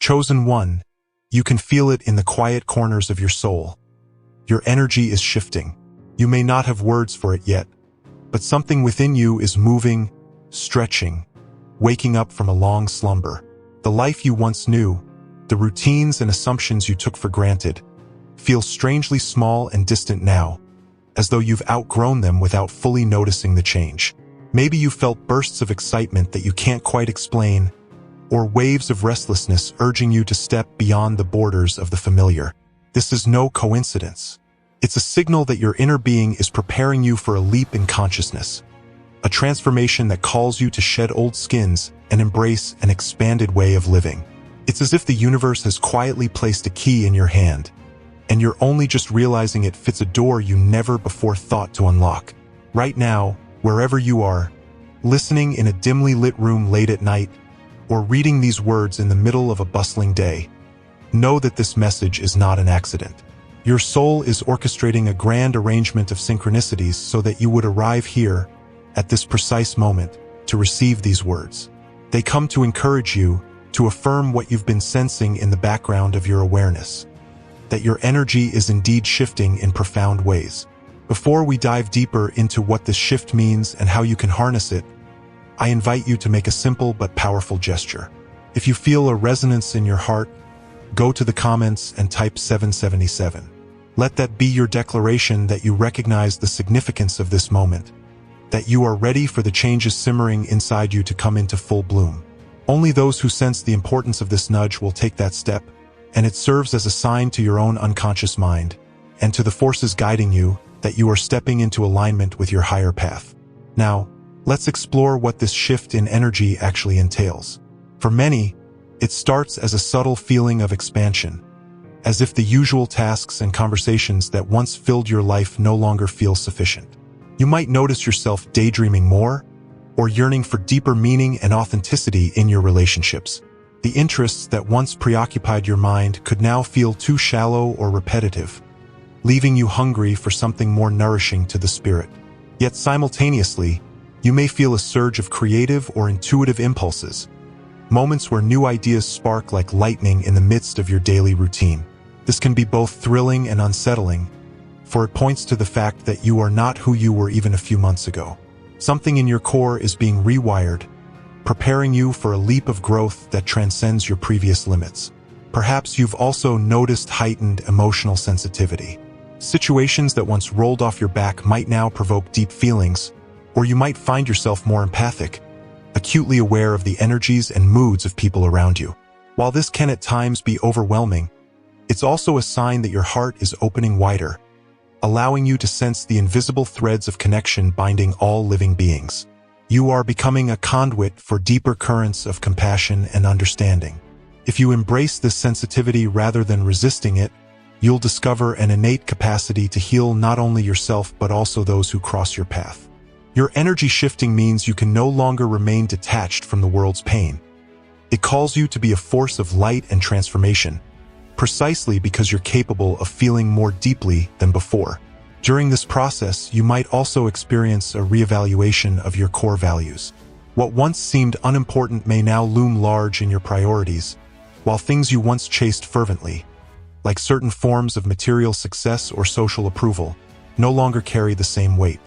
Chosen one, you can feel it in the quiet corners of your soul. Your energy is shifting. You may not have words for it yet, but something within you is moving, stretching, waking up from a long slumber. The life you once knew, the routines and assumptions you took for granted, feel strangely small and distant now, as though you've outgrown them without fully noticing the change. Maybe you felt bursts of excitement that you can't quite explain, or waves of restlessness urging you to step beyond the borders of the familiar. This is no coincidence. It's a signal that your inner being is preparing you for a leap in consciousness, a transformation that calls you to shed old skins and embrace an expanded way of living. It's as if the universe has quietly placed a key in your hand, and you're only just realizing it fits a door you never before thought to unlock. Right now, wherever you are, listening in a dimly lit room late at night, or reading these words in the middle of a bustling day, know that this message is not an accident. Your soul is orchestrating a grand arrangement of synchronicities so that you would arrive here, at this precise moment, to receive these words. They come to encourage you, to affirm what you've been sensing in the background of your awareness, that your energy is indeed shifting in profound ways. Before we dive deeper into what this shift means and how you can harness it, I invite you to make a simple but powerful gesture. If you feel a resonance in your heart, go to the comments and type 777. Let that be your declaration that you recognize the significance of this moment, that you are ready for the changes simmering inside you to come into full bloom. Only those who sense the importance of this nudge will take that step, and it serves as a sign to your own unconscious mind and to the forces guiding you that you are stepping into alignment with your higher path. Now, let's explore what this shift in energy actually entails. For many, it starts as a subtle feeling of expansion, as if the usual tasks and conversations that once filled your life no longer feel sufficient. You might notice yourself daydreaming more, or yearning for deeper meaning and authenticity in your relationships. The interests that once preoccupied your mind could now feel too shallow or repetitive, leaving you hungry for something more nourishing to the spirit. Yet simultaneously, you may feel a surge of creative or intuitive impulses, moments where new ideas spark like lightning in the midst of your daily routine. This can be both thrilling and unsettling, for it points to the fact that you are not who you were even a few months ago. Something in your core is being rewired, preparing you for a leap of growth that transcends your previous limits. Perhaps you've also noticed heightened emotional sensitivity. Situations that once rolled off your back might now provoke deep feelings, or you might find yourself more empathic, acutely aware of the energies and moods of people around you. While this can at times be overwhelming, it's also a sign that your heart is opening wider, allowing you to sense the invisible threads of connection binding all living beings. You are becoming a conduit for deeper currents of compassion and understanding. If you embrace this sensitivity rather than resisting it, you'll discover an innate capacity to heal not only yourself but also those who cross your path. Your energy shifting means you can no longer remain detached from the world's pain. It calls you to be a force of light and transformation, precisely because you're capable of feeling more deeply than before. During this process, you might also experience a reevaluation of your core values. What once seemed unimportant may now loom large in your priorities, while things you once chased fervently, like certain forms of material success or social approval, no longer carry the same weight.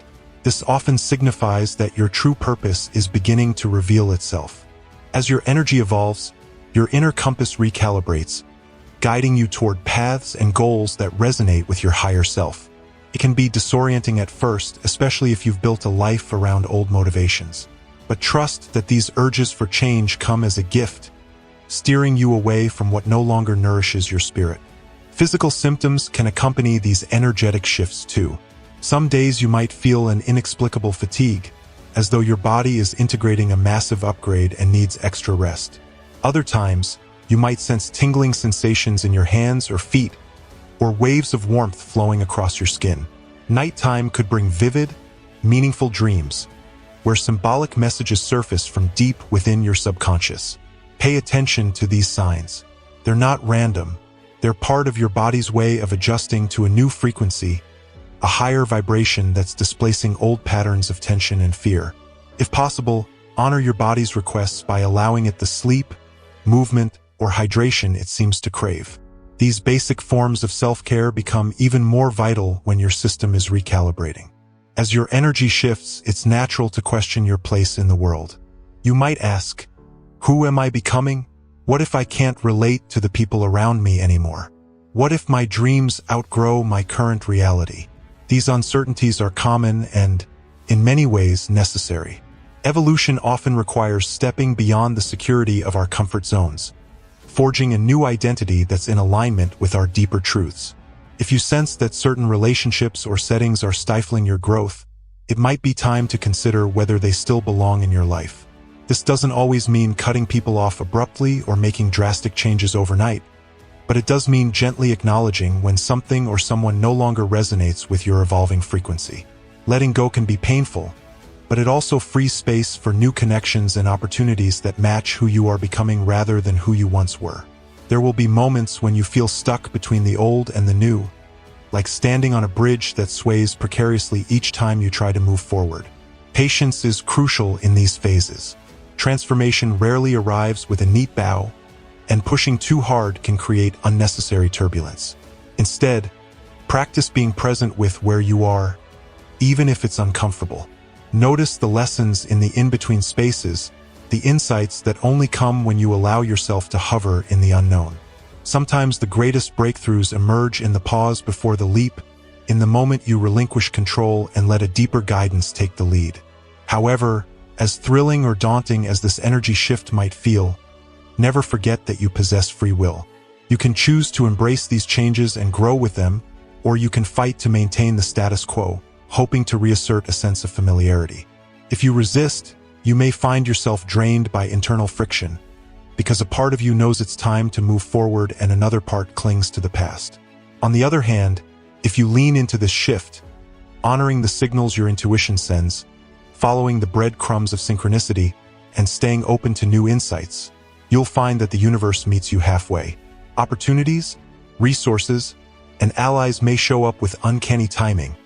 This often signifies that your true purpose is beginning to reveal itself. As your energy evolves, your inner compass recalibrates, guiding you toward paths and goals that resonate with your higher self. It can be disorienting at first, especially if you've built a life around old motivations. But trust that these urges for change come as a gift, steering you away from what no longer nourishes your spirit. Physical symptoms can accompany these energetic shifts too. Some days you might feel an inexplicable fatigue, as though your body is integrating a massive upgrade and needs extra rest. Other times, you might sense tingling sensations in your hands or feet, or waves of warmth flowing across your skin. Nighttime could bring vivid, meaningful dreams, where symbolic messages surface from deep within your subconscious. Pay attention to these signs. They're not random. They're part of your body's way of adjusting to a new frequency, a higher vibration that's displacing old patterns of tension and fear. If possible, honor your body's requests by allowing it the sleep, movement, or hydration it seems to crave. These basic forms of self-care become even more vital when your system is recalibrating. As your energy shifts, it's natural to question your place in the world. You might ask, who am I becoming? What if I can't relate to the people around me anymore? What if my dreams outgrow my current reality? These uncertainties are common and, in many ways, necessary. Evolution often requires stepping beyond the security of our comfort zones, forging a new identity that's in alignment with our deeper truths. If you sense that certain relationships or settings are stifling your growth, it might be time to consider whether they still belong in your life. This doesn't always mean cutting people off abruptly or making drastic changes overnight, but it does mean gently acknowledging when something or someone no longer resonates with your evolving frequency. Letting go can be painful, but it also frees space for new connections and opportunities that match who you are becoming rather than who you once were. There will be moments when you feel stuck between the old and the new, like standing on a bridge that sways precariously each time you try to move forward. Patience is crucial in these phases. Transformation rarely arrives with a neat bow, and pushing too hard can create unnecessary turbulence. Instead, practice being present with where you are, even if it's uncomfortable. Notice the lessons in the in-between spaces, the insights that only come when you allow yourself to hover in the unknown. Sometimes the greatest breakthroughs emerge in the pause before the leap, in the moment you relinquish control and let a deeper guidance take the lead. However, as thrilling or daunting as this energy shift might feel, never forget that you possess free will. You can choose to embrace these changes and grow with them, or you can fight to maintain the status quo, hoping to reassert a sense of familiarity. If you resist, you may find yourself drained by internal friction, because a part of you knows it's time to move forward and another part clings to the past. On the other hand, if you lean into this shift, honoring the signals your intuition sends, following the breadcrumbs of synchronicity, and staying open to new insights, you'll find that the universe meets you halfway. Opportunities, resources, and allies may show up with uncanny timing,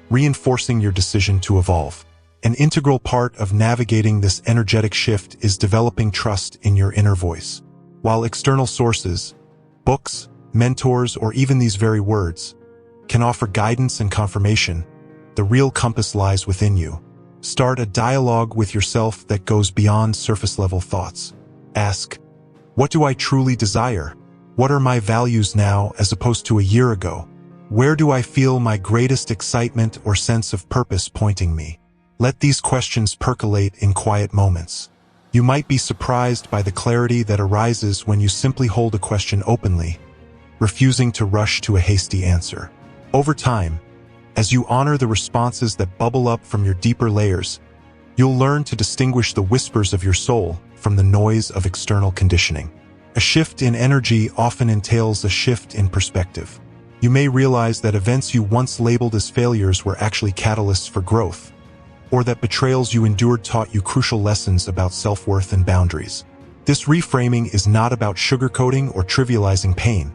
reinforcing your decision to evolve. An integral part of navigating this energetic shift is developing trust in your inner voice. While external sources, books, mentors, or even these very words, can offer guidance and confirmation, the real compass lies within you. Start a dialogue with yourself that goes beyond surface-level thoughts. Ask, what do I truly desire? What are my values now as opposed to a year ago? Where do I feel my greatest excitement or sense of purpose pointing me? Let these questions percolate in quiet moments. You might be surprised by the clarity that arises when you simply hold a question openly, refusing to rush to a hasty answer. Over time, as you honor the responses that bubble up from your deeper layers, you'll learn to distinguish the whispers of your soul from the noise of external conditioning. A shift in energy often entails a shift in perspective. You may realize that events you once labeled as failures were actually catalysts for growth, or that betrayals you endured taught you crucial lessons about self-worth and boundaries. This reframing is not about sugarcoating or trivializing pain.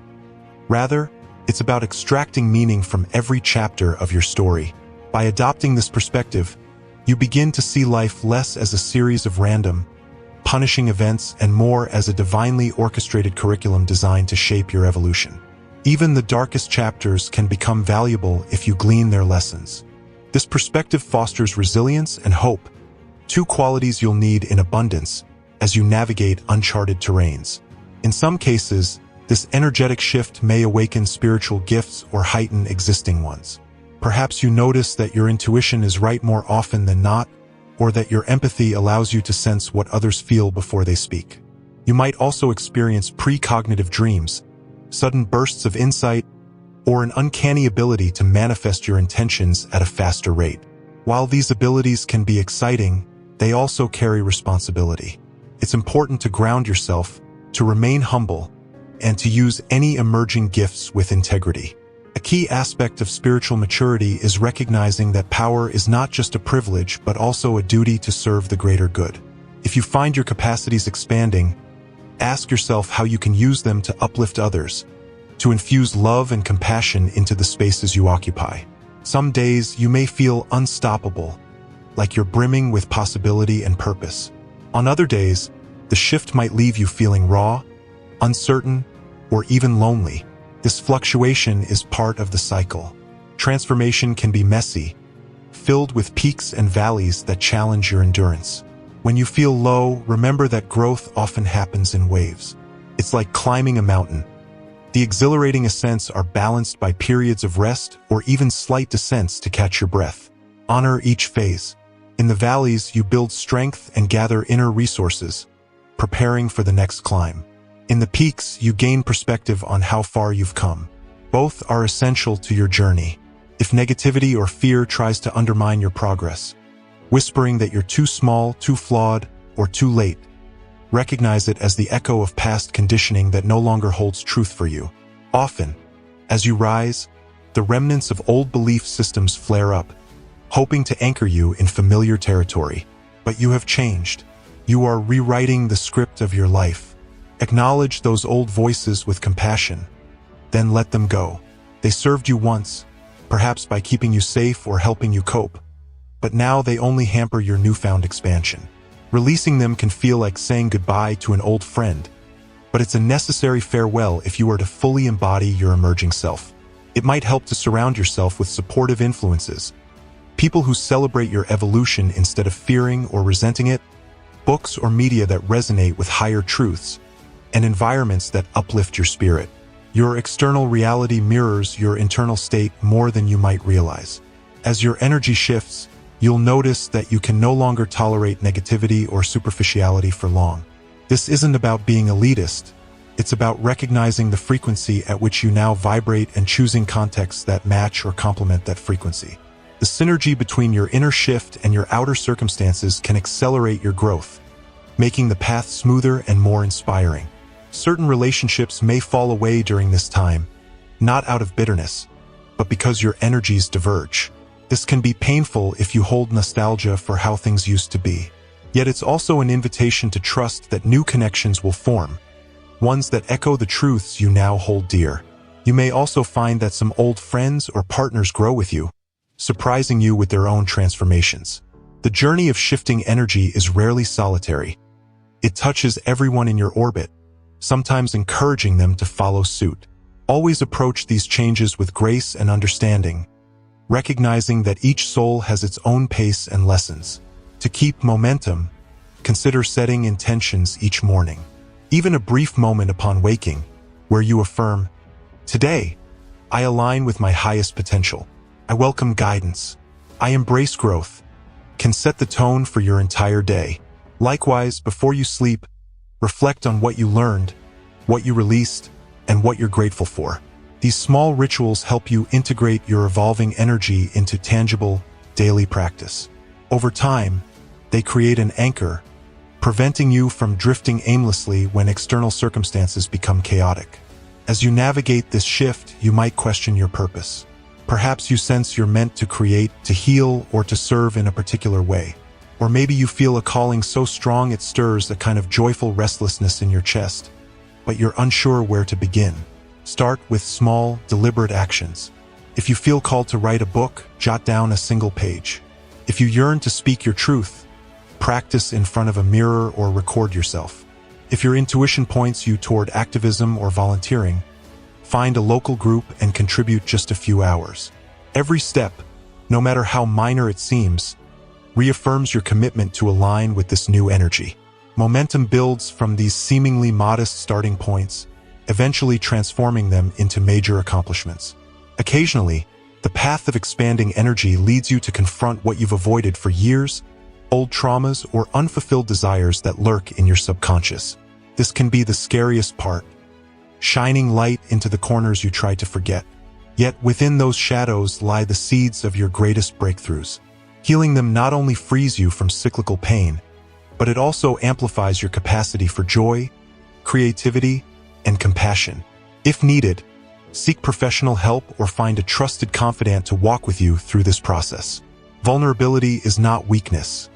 Rather, it's about extracting meaning from every chapter of your story. By adopting this perspective, you begin to see life less as a series of random, punishing events and more as a divinely orchestrated curriculum designed to shape your evolution. Even the darkest chapters can become valuable if you glean their lessons. This perspective fosters resilience and hope, two qualities you'll need in abundance as you navigate uncharted terrains. In some cases, this energetic shift may awaken spiritual gifts or heighten existing ones. Perhaps you notice that your intuition is right more often than not, or that your empathy allows you to sense what others feel before they speak. You might also experience precognitive dreams, sudden bursts of insight, or an uncanny ability to manifest your intentions at a faster rate. While these abilities can be exciting, they also carry responsibility. It's important to ground yourself, to remain humble, and to use any emerging gifts with integrity. A key aspect of spiritual maturity is recognizing that power is not just a privilege, but also a duty to serve the greater good. If you find your capacities expanding, ask yourself how you can use them to uplift others, to infuse love and compassion into the spaces you occupy. Some days you may feel unstoppable, like you're brimming with possibility and purpose. On other days, the shift might leave you feeling raw, uncertain, or even lonely. This fluctuation is part of the cycle. Transformation can be messy, filled with peaks and valleys that challenge your endurance. When you feel low, remember that growth often happens in waves. It's like climbing a mountain. The exhilarating ascents are balanced by periods of rest or even slight descents to catch your breath. Honor each phase. In the valleys, you build strength and gather inner resources, preparing for the next climb. In the peaks, you gain perspective on how far you've come. Both are essential to your journey. If negativity or fear tries to undermine your progress, whispering that you're too small, too flawed, or too late, recognize it as the echo of past conditioning that no longer holds truth for you. Often, as you rise, the remnants of old belief systems flare up, hoping to anchor you in familiar territory. But you have changed. You are rewriting the script of your life. Acknowledge those old voices with compassion, then let them go. They served you once, perhaps by keeping you safe or helping you cope, but now they only hamper your newfound expansion. Releasing them can feel like saying goodbye to an old friend, but it's a necessary farewell if you are to fully embody your emerging self. It might help to surround yourself with supportive influences, people who celebrate your evolution instead of fearing or resenting it, books or media that resonate with higher truths, and environments that uplift your spirit. Your external reality mirrors your internal state more than you might realize. As your energy shifts, you'll notice that you can no longer tolerate negativity or superficiality for long. This isn't about being elitist. It's about recognizing the frequency at which you now vibrate and choosing contexts that match or complement that frequency. The synergy between your inner shift and your outer circumstances can accelerate your growth, making the path smoother and more inspiring. Certain relationships may fall away during this time, not out of bitterness, but because your energies diverge. This can be painful if you hold nostalgia for how things used to be. Yet it's also an invitation to trust that new connections will form, ones that echo the truths you now hold dear. You may also find that some old friends or partners grow with you, surprising you with their own transformations. The journey of shifting energy is rarely solitary. It touches everyone in your orbit, sometimes encouraging them to follow suit. Always approach these changes with grace and understanding, recognizing that each soul has its own pace and lessons. To keep momentum, consider setting intentions each morning. Even a brief moment upon waking, where you affirm, "Today, I align with my highest potential. I welcome guidance. I embrace growth," can set the tone for your entire day. Likewise, before you sleep, reflect on what you learned, what you released, and what you're grateful for. These small rituals help you integrate your evolving energy into tangible, daily practice. Over time, they create an anchor, preventing you from drifting aimlessly when external circumstances become chaotic. As you navigate this shift, you might question your purpose. Perhaps you sense you're meant to create, to heal, or to serve in a particular way. Or maybe you feel a calling so strong it stirs a kind of joyful restlessness in your chest, but you're unsure where to begin. Start with small, deliberate actions. If you feel called to write a book, jot down a single page. If you yearn to speak your truth, practice in front of a mirror or record yourself. If your intuition points you toward activism or volunteering, find a local group and contribute just a few hours. Every step, no matter how minor it seems, reaffirms your commitment to align with this new energy. Momentum builds from these seemingly modest starting points, eventually transforming them into major accomplishments. Occasionally, the path of expanding energy leads you to confront what you've avoided for years, old traumas or unfulfilled desires that lurk in your subconscious. This can be the scariest part, shining light into the corners you tried to forget. Yet within those shadows lie the seeds of your greatest breakthroughs. Healing them not only frees you from cyclical pain, but it also amplifies your capacity for joy, creativity, and compassion. If needed, seek professional help or find a trusted confidant to walk with you through this process. Vulnerability is not weakness.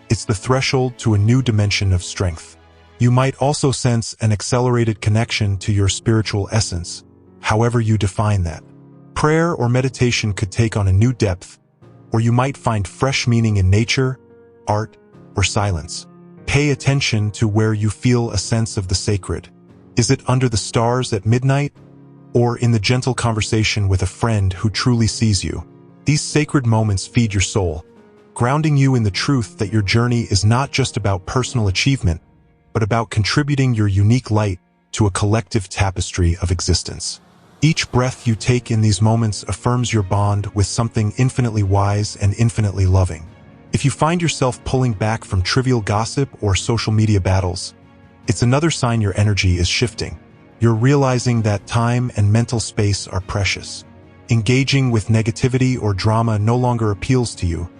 It's the threshold to a new dimension of strength. You might also sense an accelerated connection to your spiritual essence, however you define that. Prayer or meditation could take on a new depth, or you might find fresh meaning in nature, art, or silence. Pay attention to where you feel a sense of the sacred. Is it under the stars at midnight, or in the gentle conversation with a friend who truly sees you? These sacred moments feed your soul, grounding you in the truth that your journey is not just about personal achievement, but about contributing your unique light to a collective tapestry of existence. Each breath you take in these moments affirms your bond with something infinitely wise and infinitely loving. If you find yourself pulling back from trivial gossip or social media battles, it's another sign your energy is shifting. You're realizing that time and mental space are precious. Engaging with negativity or drama no longer appeals to you,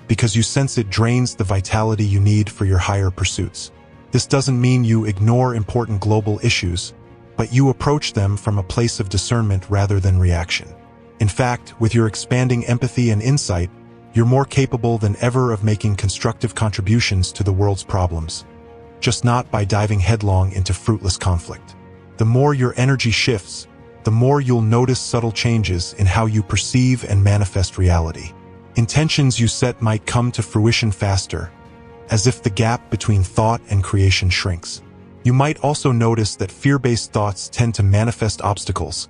because you sense it drains the vitality you need for your higher pursuits. This doesn't mean you ignore important global issues, but you approach them from a place of discernment rather than reaction. In fact, with your expanding empathy and insight, you're more capable than ever of making constructive contributions to the world's problems, just not by diving headlong into fruitless conflict. The more your energy shifts, the more you'll notice subtle changes in how you perceive and manifest reality. Intentions you set might come to fruition faster, as if the gap between thought and creation shrinks. You might also notice that fear-based thoughts tend to manifest obstacles,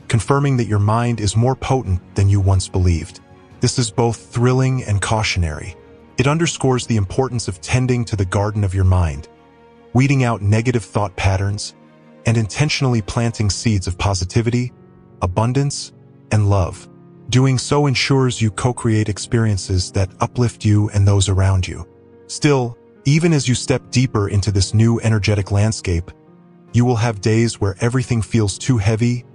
confirming that your mind is more potent than you once believed. This is both thrilling and cautionary. It underscores the importance of tending to the garden of your mind, weeding out negative thought patterns, and intentionally planting seeds of positivity, abundance, and love. Doing so ensures you co-create experiences that uplift you and those around you. Still, even as you step deeper into this new energetic landscape, you will have days where everything feels too heavy,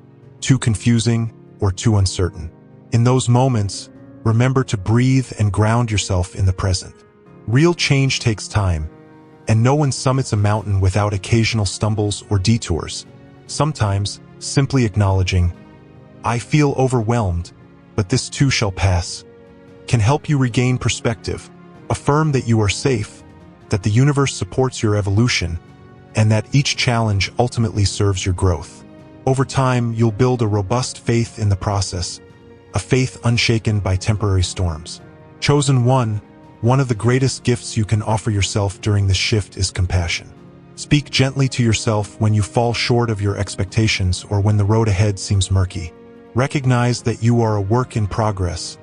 too confusing, or too uncertain. In those moments, remember to breathe and ground yourself in the present. Real change takes time, and no one summits a mountain without occasional stumbles or detours. Sometimes, simply acknowledging, "I feel overwhelmed, but this too shall pass," can help you regain perspective. Affirm that you are safe, that the universe supports your evolution, and that each challenge ultimately serves your growth. Over time, you'll build a robust faith in the process, a faith unshaken by temporary storms. Chosen one of the greatest gifts you can offer yourself during this shift is compassion. Speak gently to yourself when you fall short of your expectations or when the road ahead seems murky. Recognize that you are a work in progress,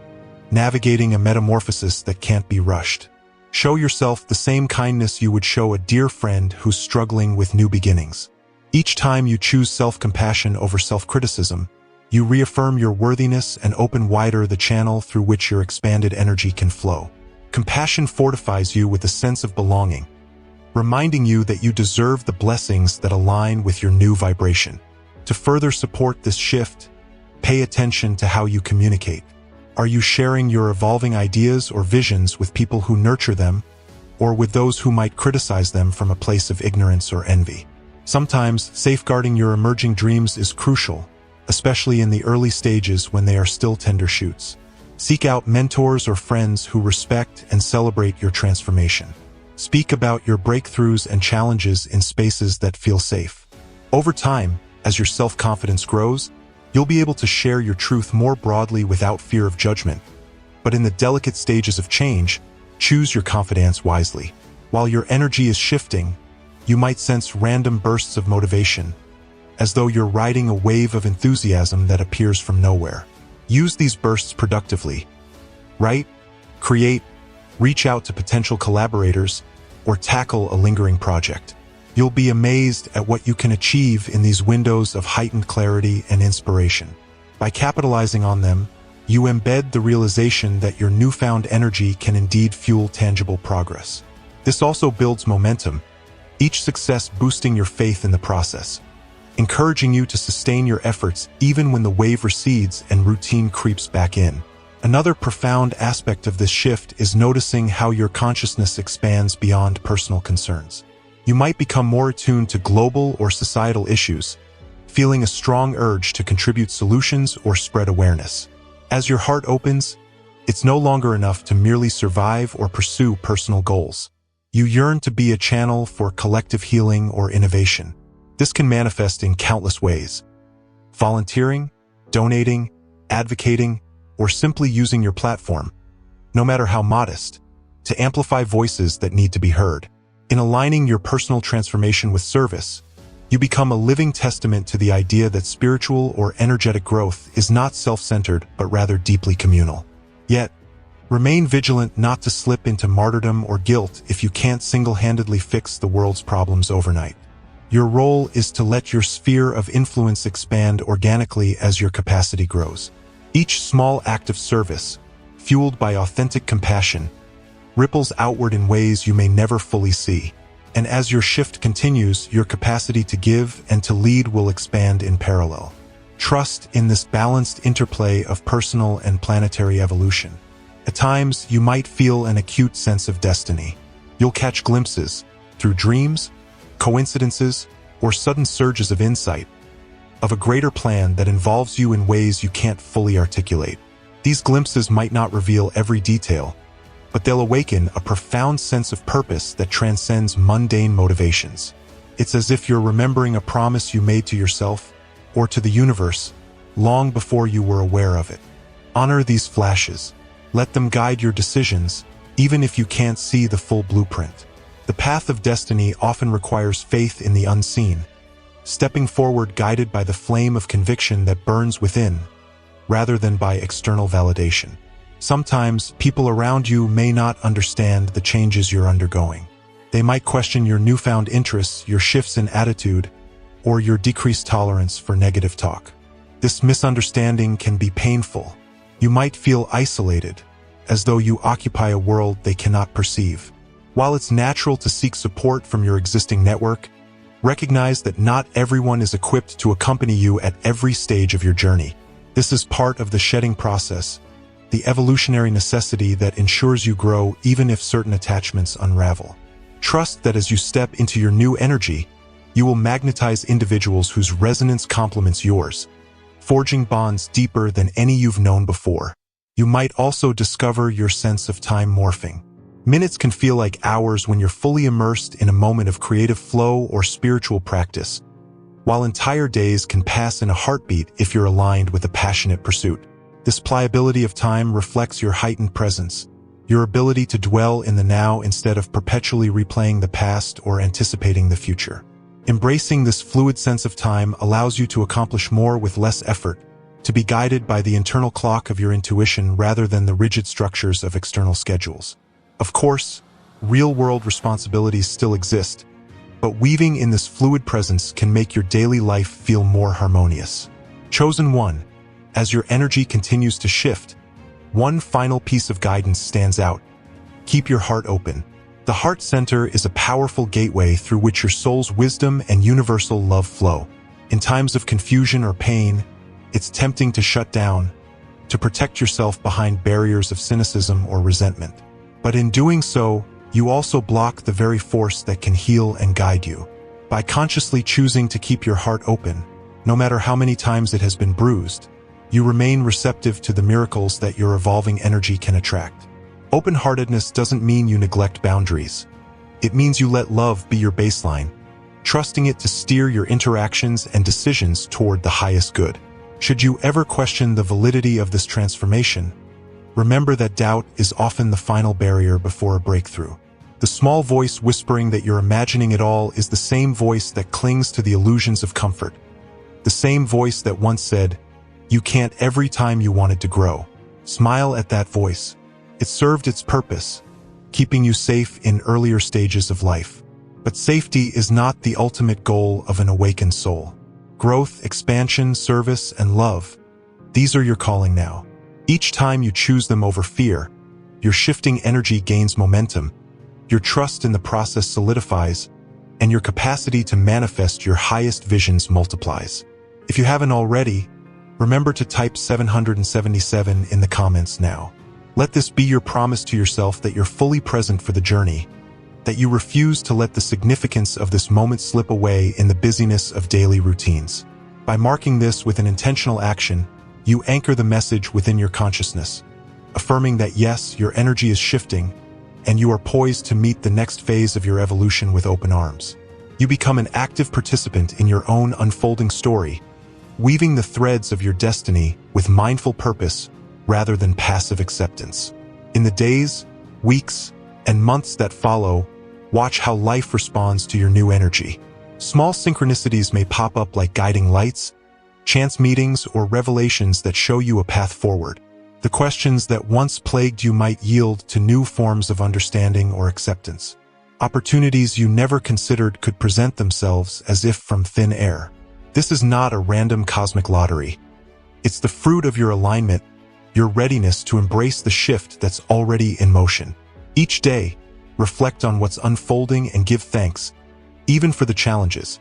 navigating a metamorphosis that can't be rushed. Show yourself the same kindness you would show a dear friend who's struggling with new beginnings. Each time you choose self-compassion over self-criticism, you reaffirm your worthiness and open wider the channel through which your expanded energy can flow. Compassion fortifies you with a sense of belonging, reminding you that you deserve the blessings that align with your new vibration. To further support this shift, pay attention to how you communicate. Are you sharing your evolving ideas or visions with people who nurture them, or with those who might criticize them from a place of ignorance or envy? Sometimes, safeguarding your emerging dreams is crucial, especially in the early stages when they are still tender shoots. Seek out mentors or friends who respect and celebrate your transformation. Speak about your breakthroughs and challenges in spaces that feel safe. Over time, as your self-confidence grows, you'll be able to share your truth more broadly without fear of judgment. But in the delicate stages of change, choose your confidence wisely. While your energy is shifting, you might sense random bursts of motivation, as though you're riding a wave of enthusiasm that appears from nowhere. Use these bursts productively. Write, create, reach out to potential collaborators, or tackle a lingering project. You'll be amazed at what you can achieve in these windows of heightened clarity and inspiration. By capitalizing on them, you embed the realization that your newfound energy can indeed fuel tangible progress. This also builds momentum, each success boosting your faith in the process, encouraging you to sustain your efforts even when the wave recedes and routine creeps back in. Another profound aspect of this shift is noticing how your consciousness expands beyond personal concerns. You might become more attuned to global or societal issues, feeling a strong urge to contribute solutions or spread awareness. As your heart opens, it's no longer enough to merely survive or pursue personal goals. You yearn to be a channel for collective healing or innovation. This can manifest in countless ways: volunteering, donating, advocating, or simply using your platform, no matter how modest, to amplify voices that need to be heard. In aligning your personal transformation with service, You become a living testament to the idea that spiritual or energetic growth is not self-centered but rather deeply communal. Yet, remain vigilant not to slip into martyrdom or guilt if you can't single-handedly fix the world's problems overnight. Your role is to let your sphere of influence expand organically as your capacity grows. Each small act of service, fueled by authentic compassion, ripples outward in ways you may never fully see. And as your shift continues, your capacity to give and to lead will expand in parallel. Trust in this balanced interplay of personal and planetary evolution. At times, you might feel an acute sense of destiny. You'll catch glimpses, through dreams, coincidences, or sudden surges of insight, of a greater plan that involves you in ways you can't fully articulate. These glimpses might not reveal every detail, but they'll awaken a profound sense of purpose that transcends mundane motivations. It's as if you're remembering a promise you made to yourself or to the universe long before you were aware of it. Honor these flashes. Let them guide your decisions, even if you can't see the full blueprint. The path of destiny often requires faith in the unseen, stepping forward guided by the flame of conviction that burns within, rather than by external validation. Sometimes, people around you may not understand the changes you're undergoing. They might question your newfound interests, your shifts in attitude, or your decreased tolerance for negative talk. This misunderstanding can be painful. You might feel isolated, as though you occupy a world they cannot perceive. While it's natural to seek support from your existing network, recognize that not everyone is equipped to accompany you at every stage of your journey. This is part of the shedding process, the evolutionary necessity that ensures you grow even if certain attachments unravel. Trust that as you step into your new energy, you will magnetize individuals whose resonance complements yours, forging bonds deeper than any you've known before. You might also discover your sense of time morphing. Minutes can feel like hours when you're fully immersed in a moment of creative flow or spiritual practice, while entire days can pass in a heartbeat if you're aligned with a passionate pursuit. This pliability of time reflects your heightened presence, your ability to dwell in the now instead of perpetually replaying the past or anticipating the future. Embracing this fluid sense of time allows you to accomplish more with less effort, to be guided by the internal clock of your intuition rather than the rigid structures of external schedules. Of course, real-world responsibilities still exist, but weaving in this fluid presence can make your daily life feel more harmonious. Chosen one, as your energy continues to shift, one final piece of guidance stands out. Keep your heart open. The heart center is a powerful gateway through which your soul's wisdom and universal love flow. In times of confusion or pain, it's tempting to shut down, to protect yourself behind barriers of cynicism or resentment. But in doing so, you also block the very force that can heal and guide you. By consciously choosing to keep your heart open, no matter how many times it has been bruised, you remain receptive to the miracles that your evolving energy can attract. Open-heartedness doesn't mean you neglect boundaries. It means you let love be your baseline, trusting it to steer your interactions and decisions toward the highest good. Should you ever question the validity of this transformation, remember that doubt is often the final barrier before a breakthrough. The small voice whispering that you're imagining it all is the same voice that clings to the illusions of comfort. The same voice that once said, "You can't every time you wanted to grow." Smile at that voice. It served its purpose, keeping you safe in earlier stages of life. But safety is not the ultimate goal of an awakened soul. Growth, expansion, service, and love, these are your calling now. Each time you choose them over fear, your shifting energy gains momentum, your trust in the process solidifies, and your capacity to manifest your highest visions multiplies. If you haven't already, remember to type 777 in the comments now. Let this be your promise to yourself that you're fully present for the journey, that you refuse to let the significance of this moment slip away in the busyness of daily routines. By marking this with an intentional action, you anchor the message within your consciousness, affirming that yes, your energy is shifting, and you are poised to meet the next phase of your evolution with open arms. You become an active participant in your own unfolding story, weaving the threads of your destiny with mindful purpose rather than passive acceptance. In the days, weeks, and months that follow, watch how life responds to your new energy. Small synchronicities may pop up like guiding lights, chance meetings, or revelations that show you a path forward. The questions that once plagued you might yield to new forms of understanding or acceptance. Opportunities you never considered could present themselves as if from thin air. This is not a random cosmic lottery. It's the fruit of your alignment, your readiness to embrace the shift that's already in motion. Each day, reflect on what's unfolding and give thanks, even for the challenges,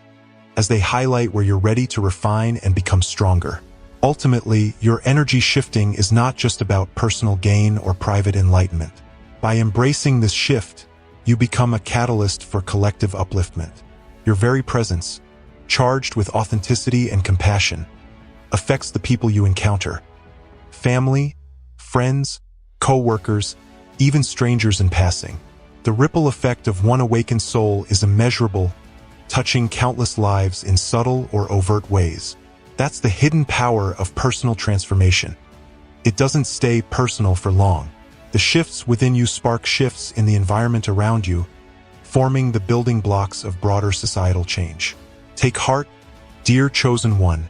as they highlight where you're ready to refine and become stronger. Ultimately, your energy shifting is not just about personal gain or private enlightenment. By embracing this shift, you become a catalyst for collective upliftment. Your very presence, charged with authenticity and compassion, affects the people you encounter. Family, friends, co-workers, even strangers in passing. The ripple effect of one awakened soul is immeasurable, touching countless lives in subtle or overt ways. That's the hidden power of personal transformation. It doesn't stay personal for long. The shifts within you spark shifts in the environment around you, forming the building blocks of broader societal change. Take heart, dear chosen one,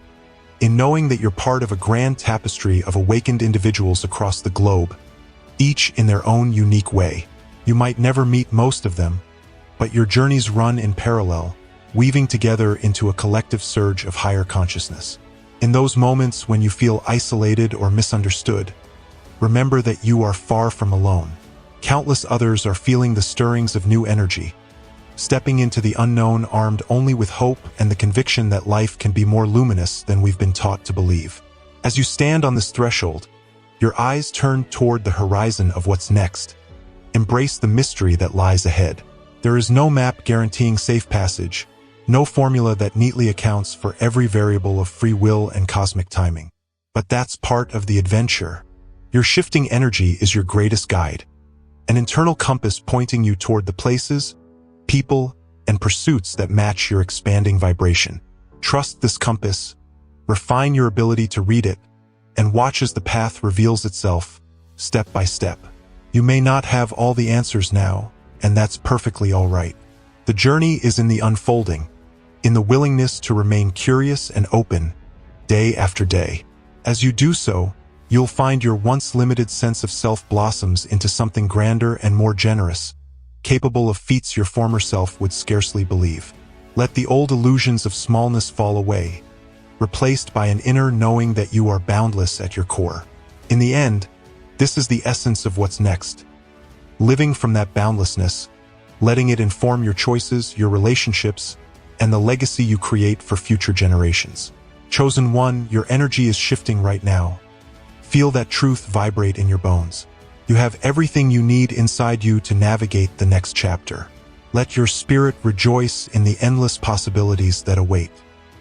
in knowing that you're part of a grand tapestry of awakened individuals across the globe, each in their own unique way. You might never meet most of them, but your journeys run in parallel, weaving together into a collective surge of higher consciousness. In those moments when you feel isolated or misunderstood, remember that you are far from alone. Countless others are feeling the stirrings of new energy, stepping into the unknown armed only with hope and the conviction that life can be more luminous than we've been taught to believe. As you stand on this threshold, your eyes turn toward the horizon of what's next. Embrace the mystery that lies ahead. There is no map guaranteeing safe passage, no formula that neatly accounts for every variable of free will and cosmic timing. But that's part of the adventure. Your shifting energy is your greatest guide, an internal compass pointing you toward the places, people, and pursuits that match your expanding vibration. Trust this compass, refine your ability to read it, and watch as the path reveals itself, step by step. You may not have all the answers now, and that's perfectly all right. The journey is in the unfolding, in the willingness to remain curious and open, day after day. As you do so, you'll find your once limited sense of self blossoms into something grander and more generous, capable of feats your former self would scarcely believe. Let the old illusions of smallness fall away, replaced by an inner knowing that you are boundless at your core. In the end, this is the essence of what's next. Living from that boundlessness, letting it inform your choices, your relationships, and the legacy you create for future generations. Chosen one, your energy is shifting right now. Feel that truth vibrate in your bones. You have everything you need inside you to navigate the next chapter. Let your spirit rejoice in the endless possibilities that await.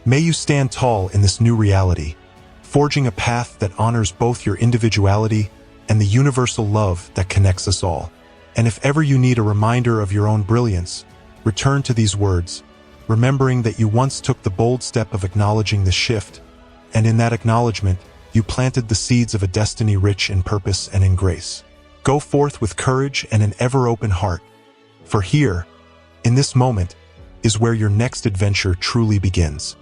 May you stand tall in this new reality, forging a path that honors both your individuality and the universal love that connects us all. And if ever you need a reminder of your own brilliance, return to these words, remembering that you once took the bold step of acknowledging the shift, and in that acknowledgement, you planted the seeds of a destiny rich in purpose and in grace. Go forth with courage and an ever-open heart, for here, in this moment, is where your next adventure truly begins.